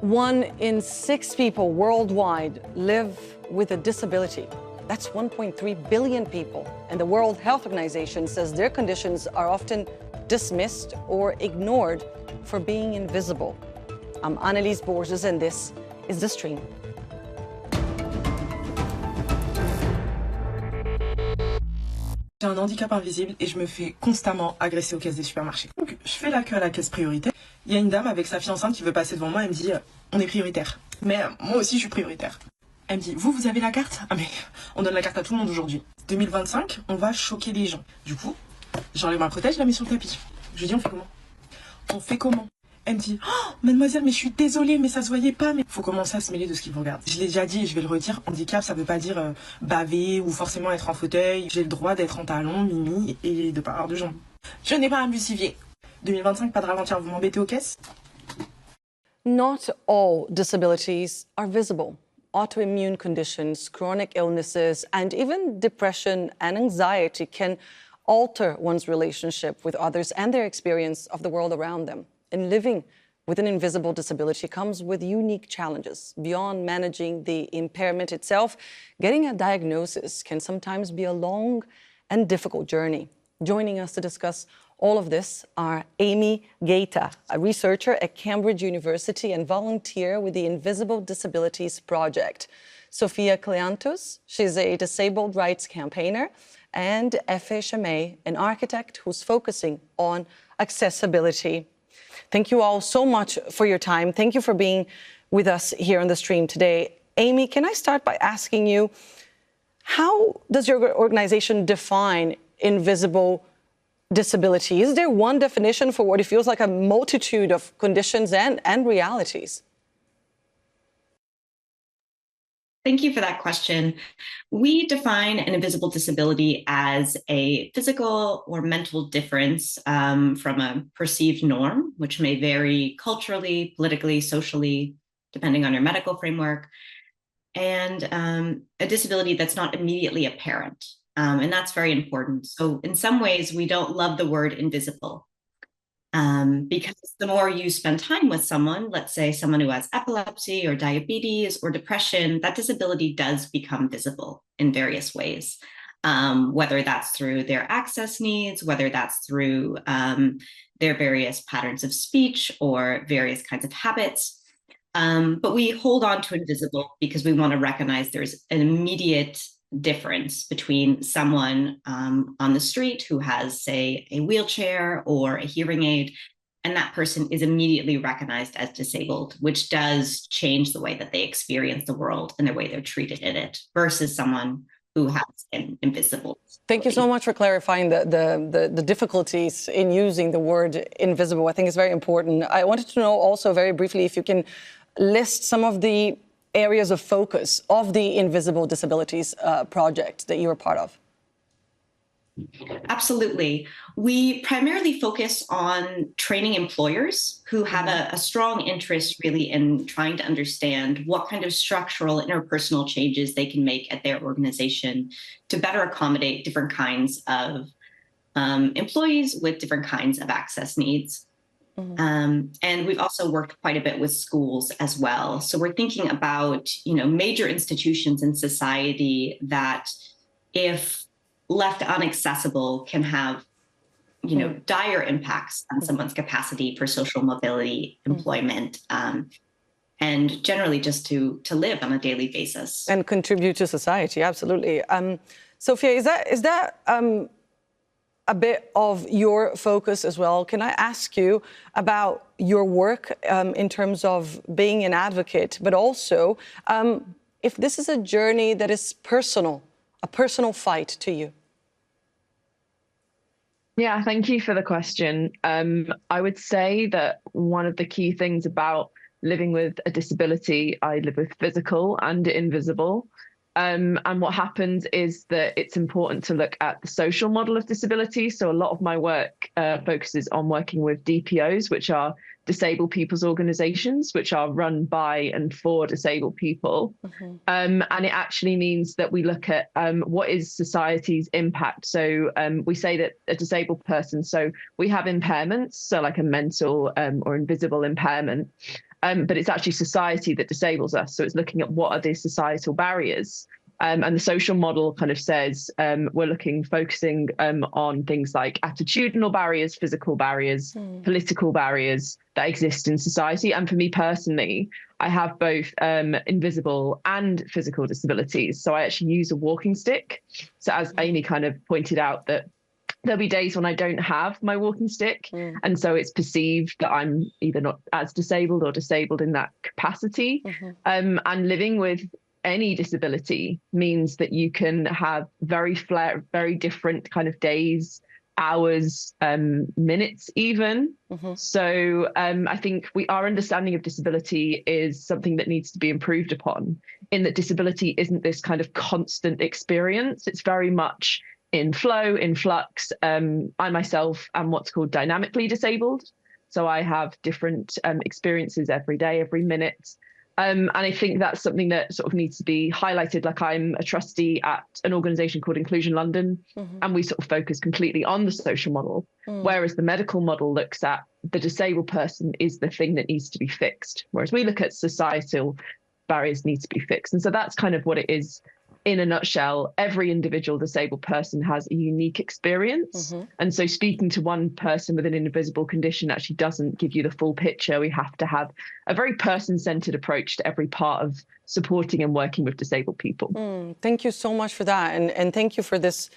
1 in 6 people worldwide live with a disability. That's 1.3 billion people. And the World Health Organization says their conditions are often dismissed or ignored for being invisible. I'm Annelise Borges, and this is The Stream. J'ai un handicap invisible et je me fais constamment agresser aux caisses des supermarchés. Donc je fais la queue à la caisse prioritaire. Il y a une dame avec sa fille enceinte qui veut passer devant moi et me dit on est prioritaire. Mais moi aussi je suis prioritaire. Elle me dit vous avez la carte? Ah mais on donne la carte à tout le monde aujourd'hui. 2025, on va choquer les gens. Du coup, j'enlève ma prothèse, je la mets sur le tapis. Je lui dis on fait comment? On fait comment? Elle me dit oh, mademoiselle, mais je suis désolée, mais ça se voyait pas. Mais faut commencer à se mêler de ce qui vous regarde. Je l'ai déjà dit et je vais le redire. Handicap, ça veut pas dire baver ou forcément être en fauteuil. J'ai le droit d'être en talons, mimi et de pas avoir de jambes. Je n'ai pas un bustivier. 2025, pas de ralentir. Vous m'embêtez aux caisses? Not all disabilities are visible. Autoimmune conditions, chronic illnesses, and even depression and anxiety can alter one's relationship with others and their experience of the world around them. And living with an invisible disability comes with unique challenges. Beyond managing the impairment itself, getting a diagnosis can sometimes be a long and difficult journey. Joining us to discuss all of this are Amy Gaeta, a researcher at Cambridge University and volunteer with the Invisible Disabilities Project. Sofia Kleantos, she's a disabled rights campaigner, and Efe Chamay, an architect who's focusing on accessibility. Thank you all so much for your time. Thank you for being with us here on the stream today. Amy, can I start by asking you, how does your organization define invisible disability? Is there one definition for what it feels like a multitude of conditions and realities? Thank you for that question. We define an invisible disability as a physical or mental difference from a perceived norm, which may vary culturally, politically, socially, depending on your medical framework, and a disability that's not immediately apparent. And that's very important. So in some ways, we don't love the word invisible. Because the more you spend time with someone, let's say someone who has epilepsy or diabetes or depression, that disability does become visible in various ways, whether that's through their access needs, whether that's through their various patterns of speech or various kinds of habits. But we hold on to invisible because we want to recognize there's an immediate difference between someone on the street who has, say, a wheelchair or a hearing aid, and that person is immediately recognized as disabled, which does change the way that they experience the world and the way they're treated in it, versus someone who has an invisible. Thank you so much for clarifying the difficulties in using the word invisible. I think it's very important. I wanted to know also very briefly if you can list some of the areas of focus of the Invisible Disabilities project that you are part of. Absolutely. We primarily focus on training employers who have a strong interest really in trying to understand what kind of structural interpersonal changes they can make at their organization to better accommodate different kinds of employees with different kinds of access needs. And we've also worked quite a bit with schools as well. So we're thinking about, major institutions in society that, if left inaccessible, can have, dire impacts on someone's capacity for social mobility, employment, and generally just to live on a daily basis. And contribute to society, absolutely. Sophia, is that a bit of your focus as well? Can I ask you about your work in terms of being an advocate, but also if this is a journey that is personal, a personal fight to you? Yeah, thank you for the question. I would say that one of the key things about living with a disability, I live with physical and invisible. And what happens is that it's important to look at the social model of disability. So a lot of my work focuses on working with DPOs, which are disabled people's organizations, which are run by and for disabled people. And it actually means that we look at what is society's impact. So we say that a disabled person, so we have impairments, so like a mental or invisible impairment. but it's actually society that disables us. So it's looking at what are the societal barriers. And the social model kind of says we're focusing on things like attitudinal barriers, physical barriers, political barriers that exist in society. And for me personally, I have both invisible and physical disabilities. So I actually use a walking stick. So as Amy kind of pointed out, that there'll be days when I don't have my walking stick. And so it's perceived that I'm either not as disabled or disabled in that capacity. And living with any disability means that you can have very different kind of days, hours, minutes even. So I think our understanding of disability is something that needs to be improved upon, in that disability isn't this kind of constant experience. It's very much in flow, in flux. I myself am what's called dynamically disabled. So I have different experiences every day, every minute. And I think that's something that sort of needs to be highlighted. Like, I'm a trustee at an organisation called Inclusion London, and we sort of focus completely on the social model, whereas the medical model looks at the disabled person is the thing that needs to be fixed, whereas we look at societal barriers need to be fixed. And so that's kind of what it is in a nutshell. Every individual disabled person has a unique experience. And so speaking to one person with an invisible condition actually doesn't give you the full picture. We have to have a very person-centered approach to every part of supporting and working with disabled people. Thank you so much for that. And thank you for this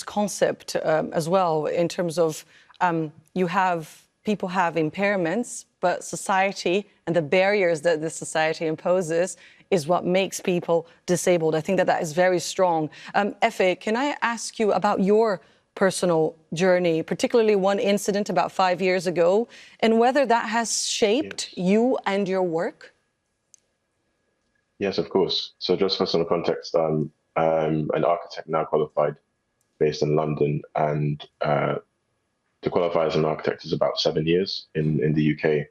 concept as well, in terms of people have impairments, but society and the barriers that this society imposes is what makes people disabled. I think that is very strong. Efe, can I ask you about your personal journey, particularly one incident about 5 years ago, and whether that has shaped you and your work? Yes, of course. So just for some context, I'm an architect now qualified, based in London, and to qualify as an architect is about 7 years in the UK.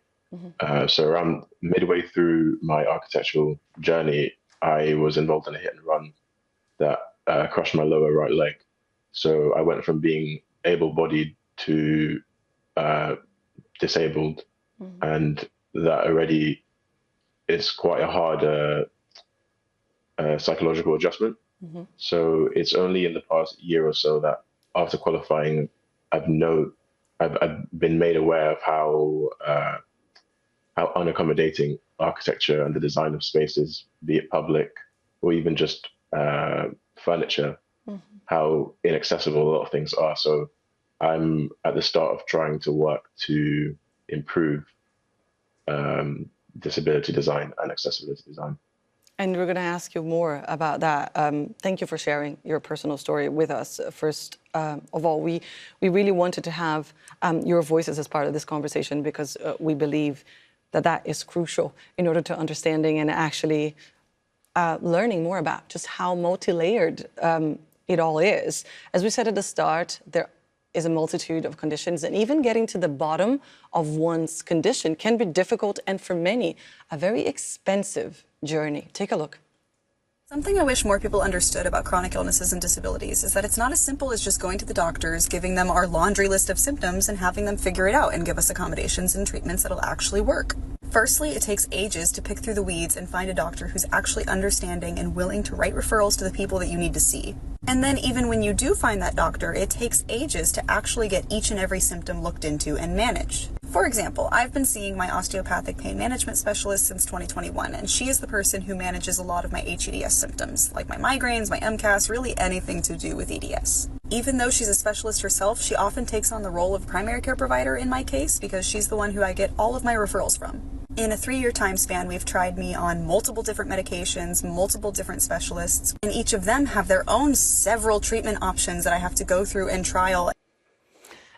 So around midway through my architectural journey, I was involved in a hit and run that crushed my lower right leg. So I went from being able-bodied to disabled, and that already is quite a hard psychological adjustment. So it's only in the past year or so that after qualifying, I've been made aware of how unaccommodating architecture and the design of spaces, be it public or even just furniture, how inaccessible a lot of things are. So I'm at the start of trying to work to improve disability design and accessibility design. And we're going to ask you more about that. Thank you for sharing your personal story with us. First of all, we really wanted to have your voices as part of this conversation, because we believe that is crucial in order to understanding and actually learning more about just how multi-layered it all is. As we said at the start, there is a multitude of conditions, and even getting to the bottom of one's condition can be difficult, and for many, a very expensive journey. Take a look. Something I wish more people understood about chronic illnesses and disabilities is that it's not as simple as just going to the doctors, giving them our laundry list of symptoms, and having them figure it out and give us accommodations and treatments that'll actually work. Firstly, it takes ages to pick through the weeds and find a doctor who's actually understanding and willing to write referrals to the people that you need to see. And then even when you do find that doctor, it takes ages to actually get each and every symptom looked into and managed. For example, I've been seeing my osteopathic pain management specialist since 2021, and she is the person who manages a lot of my HEDS symptoms, like my migraines, my MCAS, really anything to do with EDS. Even though she's a specialist herself, she often takes on the role of primary care provider in my case, because she's the one who I get all of my referrals from. In a 3-year time span, we've tried me on multiple different medications, multiple different specialists, and each of them have their own several treatment options that I have to go through and trial.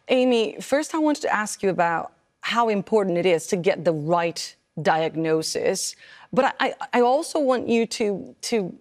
Amy, first I wanted to ask you about how important it is to get the right diagnosis, but I also want you to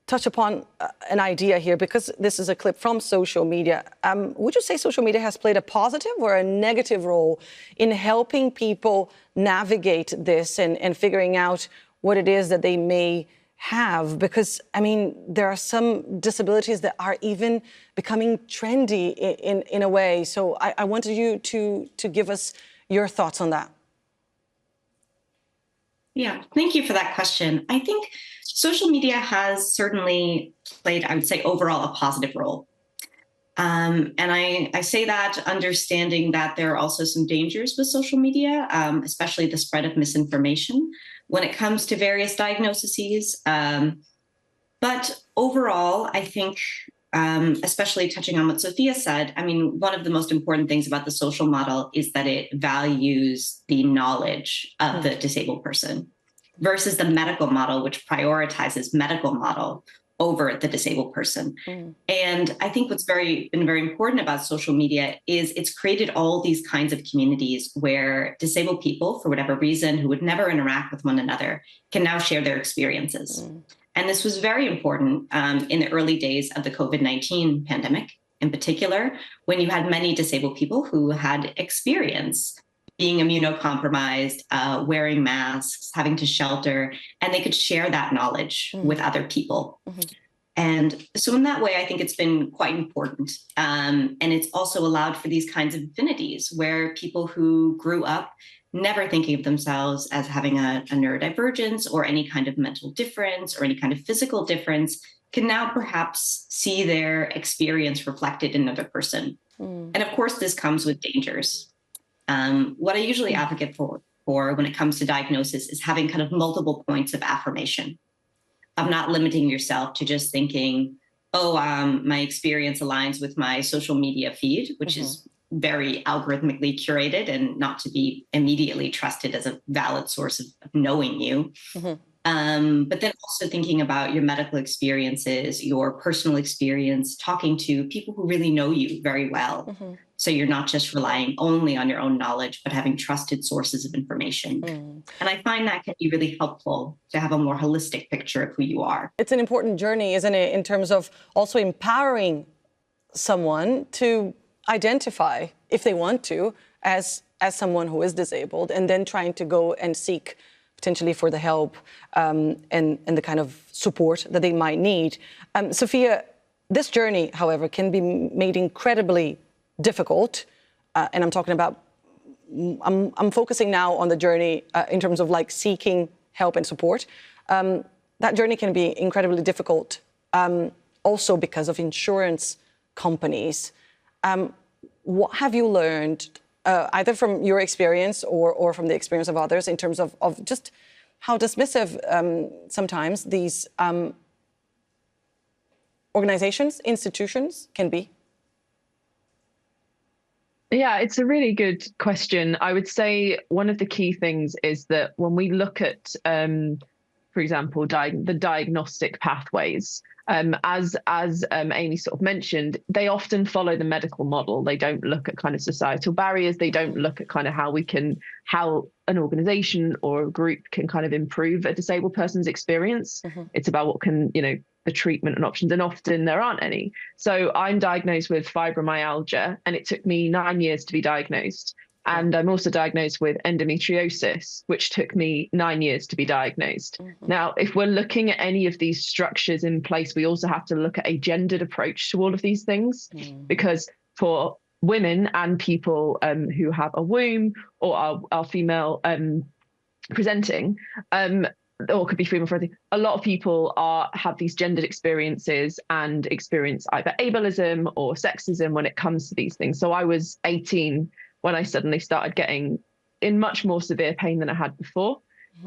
touch upon an idea here, because this is a clip from social media. Would you say social media has played a positive or a negative role in helping people navigate this and figuring out what it is that they may have? Because, I mean, there are some disabilities that are even becoming trendy in a way. So I wanted you to give us your thoughts on that. Yeah, thank you for that question. I think social media has certainly played, I would say, overall a positive role. And I say that understanding that there are also some dangers with social media, especially the spread of misinformation when it comes to various diagnoses. But overall, I think, especially touching on what Sophia said, I mean, one of the most important things about the social model is that it values the knowledge of the disabled person versus the medical model, which prioritizes medical model over the disabled person. And I think what's been very important about social media is it's created all these kinds of communities where disabled people, for whatever reason, who would never interact with one another, can now share their experiences. And this was very important in the early days of the COVID-19 pandemic, in particular, when you had many disabled people who had experience being immunocompromised, wearing masks, having to shelter, and they could share that knowledge with other people. And so in that way, I think it's been quite important. And it's also allowed for these kinds of affinities where people who grew up never thinking of themselves as having a neurodivergence or any kind of mental difference or any kind of physical difference can now perhaps see their experience reflected in another person. And of course, this comes with dangers. What I usually advocate for when it comes to diagnosis is having kind of multiple points of affirmation, of not limiting yourself to just thinking, oh, my experience aligns with my social media feed, which is very algorithmically curated and not to be immediately trusted as a valid source of knowing you. But then also thinking about your medical experiences, your personal experience, talking to people who really know you very well. So you're not just relying only on your own knowledge, but having trusted sources of information. And I find that can be really helpful to have a more holistic picture of who you are. It's an important journey, isn't it, in terms of also empowering someone to identify, if they want to, as someone who is disabled, and then trying to go and seek potentially for the help and the kind of support that they might need. Sophia, this journey, however, can be made incredibly difficult, and I'm talking about, I'm focusing now on the journey in terms of like seeking help and support. That journey can be incredibly difficult, also because of insurance companies. What have you learned, either from your experience or from the experience of others, in terms of just how dismissive sometimes these organizations, institutions can be? Yeah, it's a really good question. I would say one of the key things is that when we look at, for example, the diagnostic pathways, as Amy sort of mentioned, they often follow the medical model. They don't look at kind of societal barriers. They don't look at kind of how an organization or a group can kind of improve a disabled person's experience. It's about what can, the treatment and options, and often there aren't any. So I'm diagnosed with fibromyalgia, and it took me 9 years to be diagnosed. And I'm also diagnosed with endometriosis, which took me 9 years to be diagnosed. Now, if we're looking at any of these structures in place, we also have to look at a gendered approach to all of these things, because for women and people who have a womb or are female presenting, or could be female presenting, a lot of people have these gendered experiences and experience either ableism or sexism when it comes to these things. So I was 18 when I suddenly started getting in much more severe pain than I had before.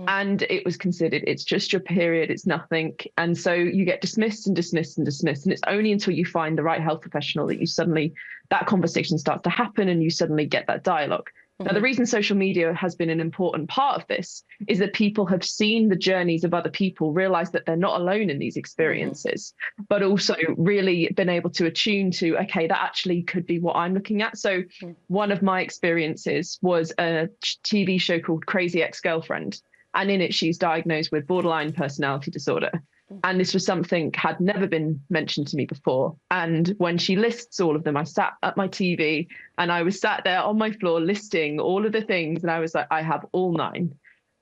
And it was considered, it's just your period, it's nothing. And so you get dismissed and dismissed and dismissed. And it's only until you find the right health professional that that conversation starts to happen and you suddenly get that dialogue. Now, the reason social media has been an important part of this is that people have seen the journeys of other people, realize that they're not alone in these experiences, but also really been able to attune to, okay, that actually could be what I'm looking at. So one of my experiences was a TV show called Crazy Ex-Girlfriend. And in it, she's diagnosed with borderline personality disorder. And this was something had never been mentioned to me before. And when she lists all of them, I sat at my TV and I was sat there on my floor listing all of the things. And I was like, I have all 9.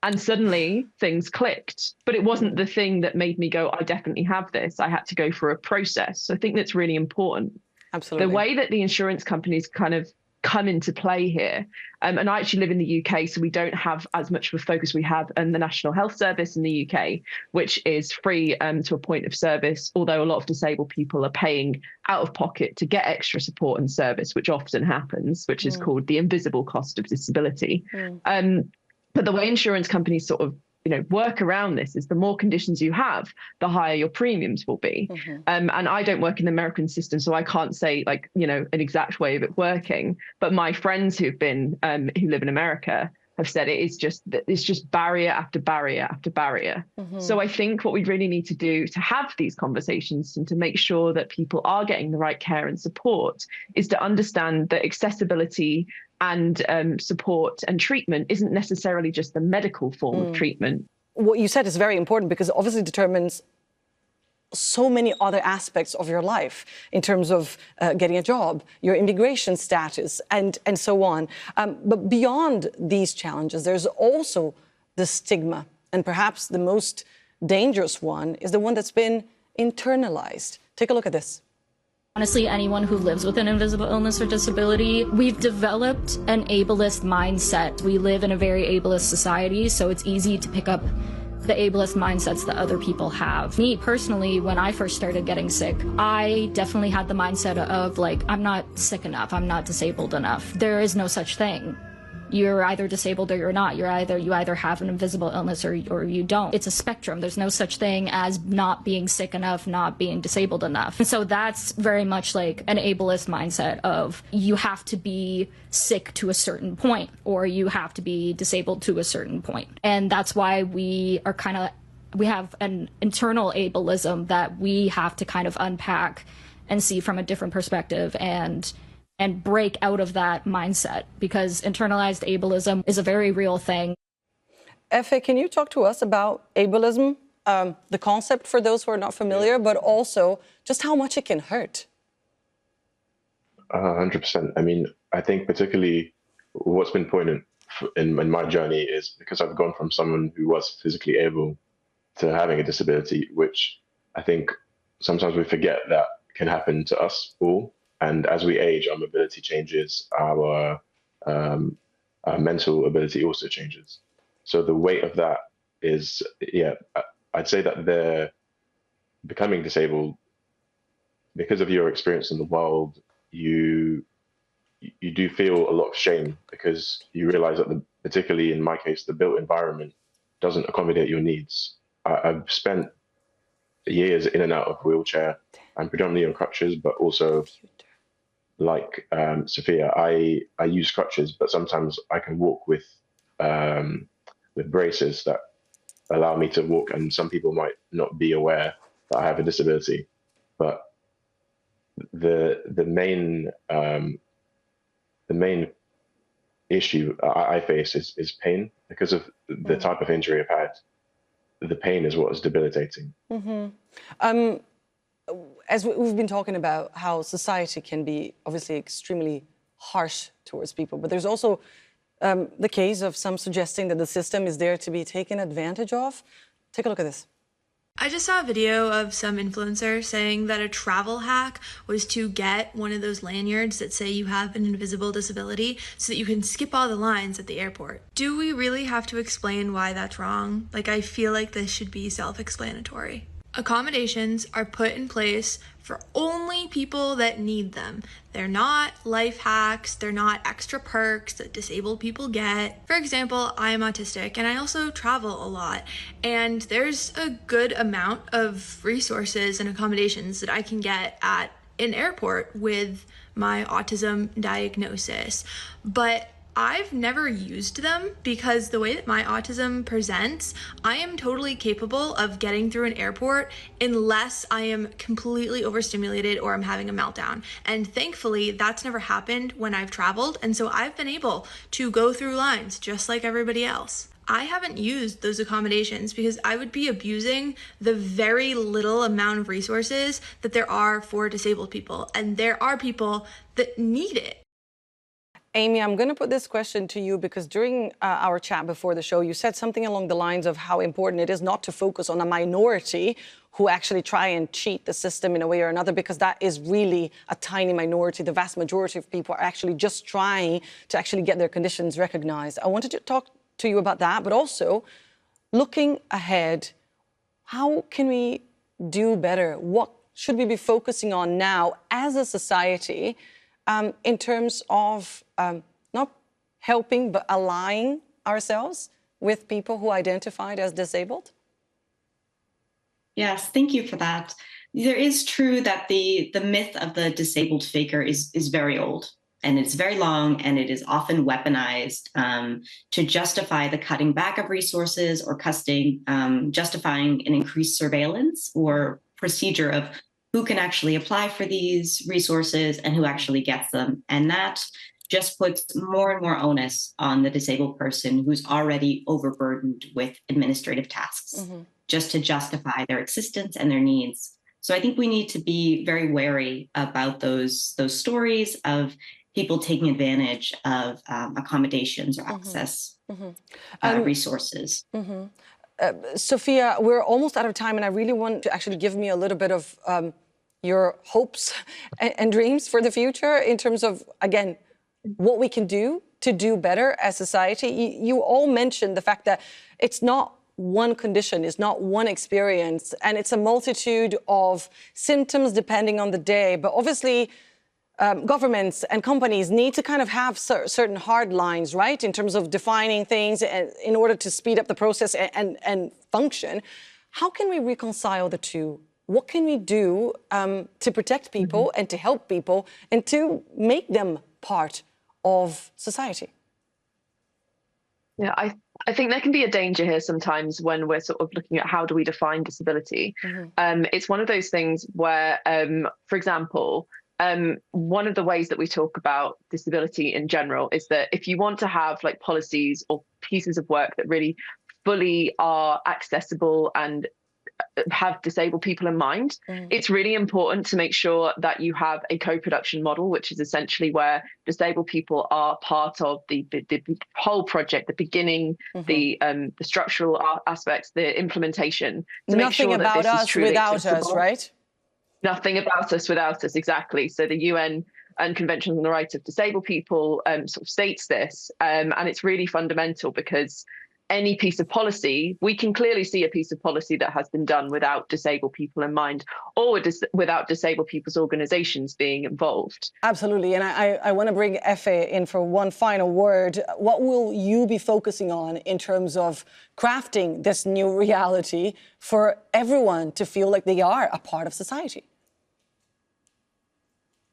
And suddenly things clicked. But it wasn't the thing that made me go, I definitely have this. I had to go through a process. So I think that's really important. Absolutely. The way that the insurance companies kind of come into play here. And I actually live in the UK, so we don't have as much of a focus. We have the National Health Service in the UK, which is free to a point of service, although a lot of disabled people are paying out of pocket to get extra support and service, which often happens, which is called the invisible cost of disability. But the way insurance companies sort of work around this is the more conditions you have, the higher your premiums will be. And I don't work in the American system, so I can't say an exact way of it working. But my friends who live in America have said it's just barrier after barrier after barrier. So I think what we really need to do to have these conversations and to make sure that people are getting the right care and support is to understand that accessibility and support and treatment isn't necessarily just the medical form of treatment. What you said is very important because it obviously determines so many other aspects of your life in terms of getting a job, your immigration status, and so on. But beyond these challenges, there's also the stigma, and perhaps the most dangerous one is the one that's been internalized. Take a look at this. Honestly, anyone who lives with an invisible illness or disability, we've developed an ableist mindset. We live in a very ableist society, so it's easy to pick up the ableist mindsets that other people have. Me personally, when I first started getting sick, I definitely had the mindset of I'm not sick enough, I'm not disabled enough. There is no such thing. You're either disabled or you're not. You either have an invisible illness or you don't. It's a spectrum. There's no such thing as not being sick enough, not being disabled enough. And so that's very much like an ableist mindset of you have to be sick to a certain point or you have to be disabled to a certain point. And that's why we have an internal ableism that we have to kind of unpack and see from a different perspective and break out of that mindset, because internalized ableism is a very real thing. Efe, can you talk to us about ableism, the concept for those who are not familiar, but also just how much it can hurt? 100%. I mean, I think particularly what's been poignant in my journey is because I've gone from someone who was physically able to having a disability, which I think sometimes we forget that can happen to us all. And as we age, our mobility changes, our mental ability also changes. So the weight of that is, I'd say that they're becoming disabled because of your experience in the world. You do feel a lot of shame because you realize that, particularly in my case, the built environment doesn't accommodate your needs. I've spent years in and out of wheelchair. I'm predominantly on crutches, but also like Sophia, I use crutches, but sometimes I can walk with braces that allow me to walk. And some people might not be aware that I have a disability, but the main issue I face is pain because of the type of injury I've had. The pain is what is debilitating. As we've been talking about how society can be obviously extremely harsh towards people, but there's also the case of some suggesting that the system is there to be taken advantage of. Take a look at this. I just saw a video of some influencer saying that a travel hack was to get one of those lanyards that say you have an invisible disability so that you can skip all the lines at the airport. Do we really have to explain why that's wrong? I feel like this should be self-explanatory. Accommodations are put in place for only people that need them. They're not life hacks, they're not extra perks that disabled people get. For example, I am autistic and I also travel a lot, and there's a good amount of resources and accommodations that I can get at an airport with my autism diagnosis. But I've never used them because the way that my autism presents, I am totally capable of getting through an airport unless I am completely overstimulated or I'm having a meltdown. And thankfully, that's never happened when I've traveled. And so I've been able to go through lines just like everybody else. I haven't used those accommodations because I would be abusing the very little amount of resources that there are for disabled people. And there are people that need it. Amy, I'm going to put this question to you because during our chat before the show, you said something along the lines of how important it is not to focus on a minority who actually try and cheat the system in a way or another, because that is really a tiny minority. The vast majority of people are actually just trying to actually get their conditions recognized. I wanted to talk to you about that, but also looking ahead, how can we do better? What should we be focusing on now as a society in terms of not helping but aligning ourselves with people who identified as disabled? Yes, thank you for that. There is true that the myth of the disabled figure is very old, and it's very long, and it is often weaponized to justify the cutting back of resources or justifying an increased surveillance or procedure of who can actually apply for these resources and who actually gets them. And that just puts more and more onus on the disabled person who's already overburdened with administrative tasks, just to justify their existence and their needs. So I think we need to be very wary about those stories of people taking advantage of accommodations or access resources. Sophia, we're almost out of time, and I really want to actually give me a little bit of your hopes and dreams for the future in terms of, again, what we can do to do better as society. You all mentioned the fact that it's not one condition, it's not one experience, and it's a multitude of symptoms depending on the day. But obviously, governments and companies need to kind of have certain hard lines, right, in terms of defining things in order to speed up the process and function. How can we reconcile the two? What can we do to protect people and to help people and to make them part of society? Yeah, I think there can be a danger here sometimes when we're sort of looking at how do we define disability. It's one of those things where, for example, one of the ways that we talk about disability in general is that if you want to have like policies or pieces of work that really fully are accessible and have disabled people in mind, it's really important to make sure that you have a co-production model, which is essentially where disabled people are part of the whole project, the beginning, the structural aspects, the implementation. To make sure that this is truly accessible. Right? Nothing about us without us, exactly. So the UN and Convention on the Rights of Disabled People sort of states this, and it's really fundamental because any piece of policy, we can clearly see a piece of policy that has been done without disabled people in mind or without disabled people's organizations being involved. Absolutely. And I want to bring Efe in for one final word. What will you be focusing on in terms of crafting this new reality for everyone to feel like they are a part of society?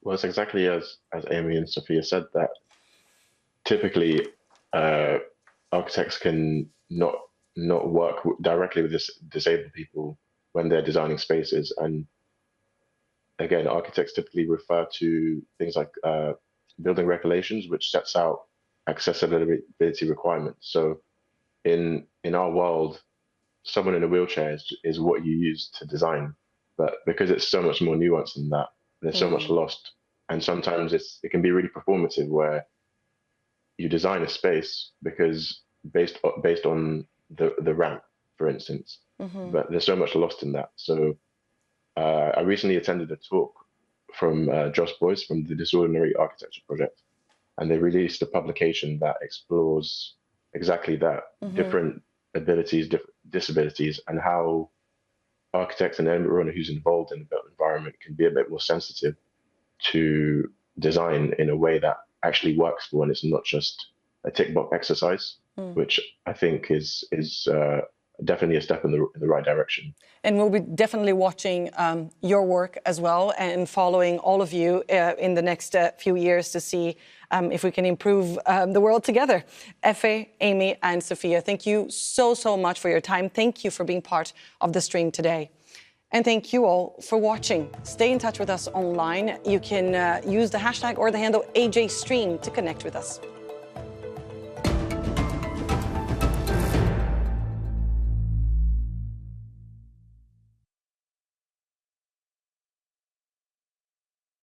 Well, it's exactly as Amy and Sophia said, that typically architects can not work directly with disabled people when they're designing spaces. And again, architects typically refer to things like building regulations, which sets out accessibility requirements. So in our world, someone in a wheelchair is what you use to design. But because it's so much more nuanced than that, there's so much lost. And sometimes it can be really performative, where you design a space because based on the ramp, for instance, but there's so much lost in that. So I recently attended a talk from Josh Boyce from the Disordinary Architecture Project, and they released a publication that explores exactly that, different abilities, different disabilities, and how architects and everyone who's involved in the built environment can be a bit more sensitive to design in a way that actually works for one. It's not just a tick box exercise, which I think is definitely a step in the right direction. And we'll be definitely watching your work as well and following all of you in the next few years to see if we can improve the world together. Efe, Amy, and Sophia, thank you so much for your time. Thank you for being part of the stream today. And thank you all for watching. Stay in touch with us online. You can use the hashtag or the handle AJStream to connect with us.